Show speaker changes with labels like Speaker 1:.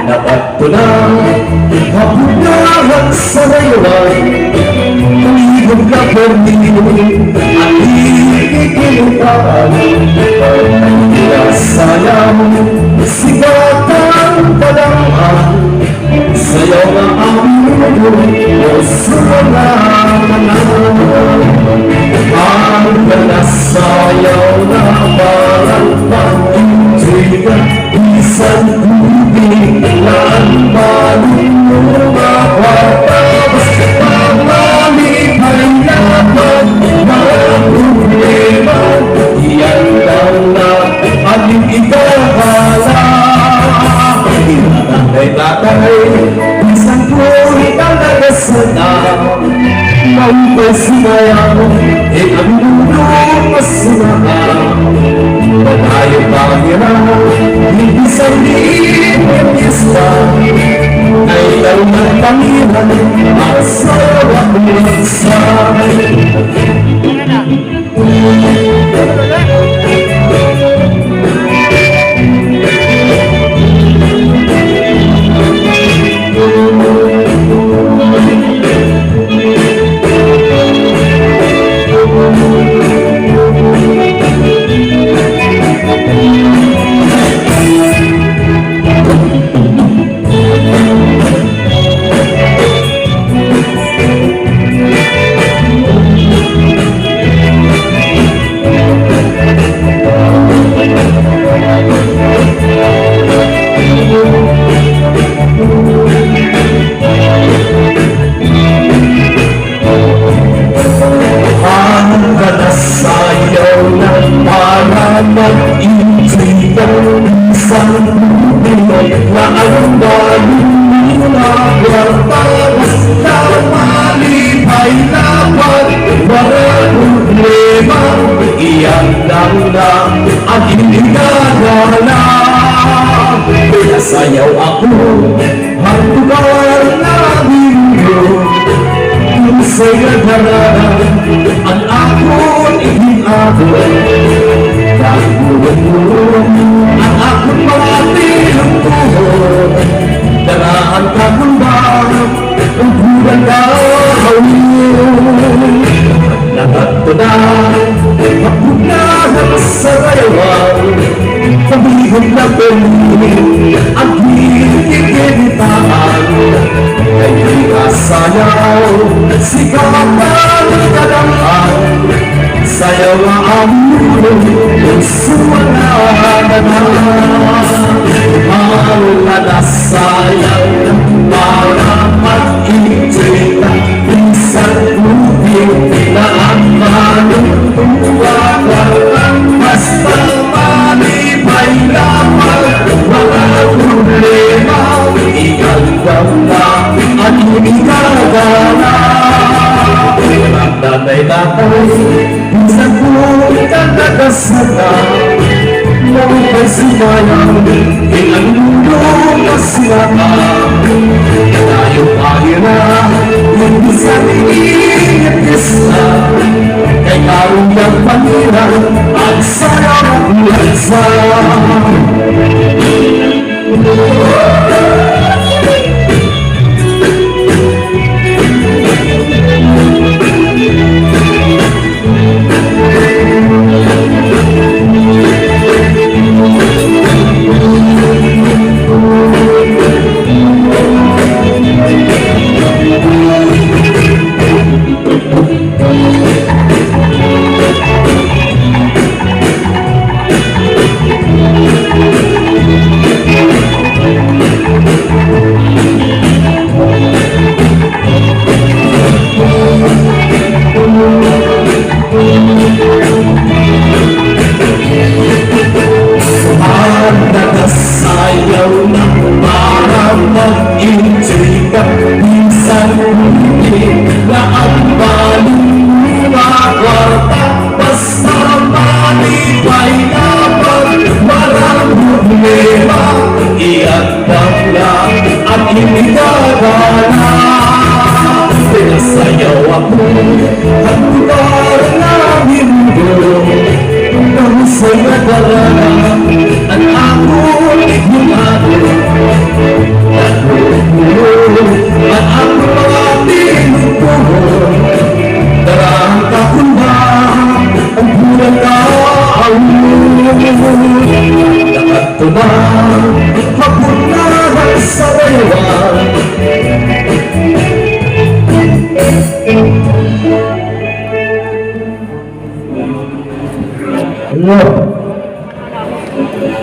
Speaker 1: Napagtulang kapunahan sa layuan, umibog na permino at ikikilutaan. Kaya sayang sigatan palangan, sayaw na ang mundo o sumalangan. Ang panasayaw na parang pag-intriga, isang tubig na ang malunga patapos pamalipay naman mga problema. Iyan lang na ating ikakala. Tatay-tatay, isang puri talaga sana. Maupay sumayaw, ang mundo masunaan. Malayo pangiraw, hindi sa liit-isa. Ay lang ng pangiran, asawa umagsa. Mag-intriga, isang tubig na ang baluna tapos na malipay naman walang problema. Iyan lang na ang hinigagala. Pinasayaw ako ang lugar na bindo, kung sa'yo daraan ang ako't ibinabot. Nagulong-gulong ang akong mga tinutulog, daraan ka kumbang ang bulan ka hawin. Nagatto na mapunahan sa rayawan, pabihog na pili ang higigilitaan. Ngayon kasayaw, sikapang kadangan, sayaw ang mundo kung sumalalaman. Ang nanasayaw para mag-intriga, isang tubig na ang manuntuwagan. Basta malipay lamang mga problema. Ikaldaw na ang hinigagala. Tatay-tatay, isang buhay ka nagasada. Maupay sumayang, ang mundo masunaka. Tayo pahira, hindi sa liit-isa. Kay karong ng pangiran, ang sarap lansa. Ang lugar na mundo, ang sa'yo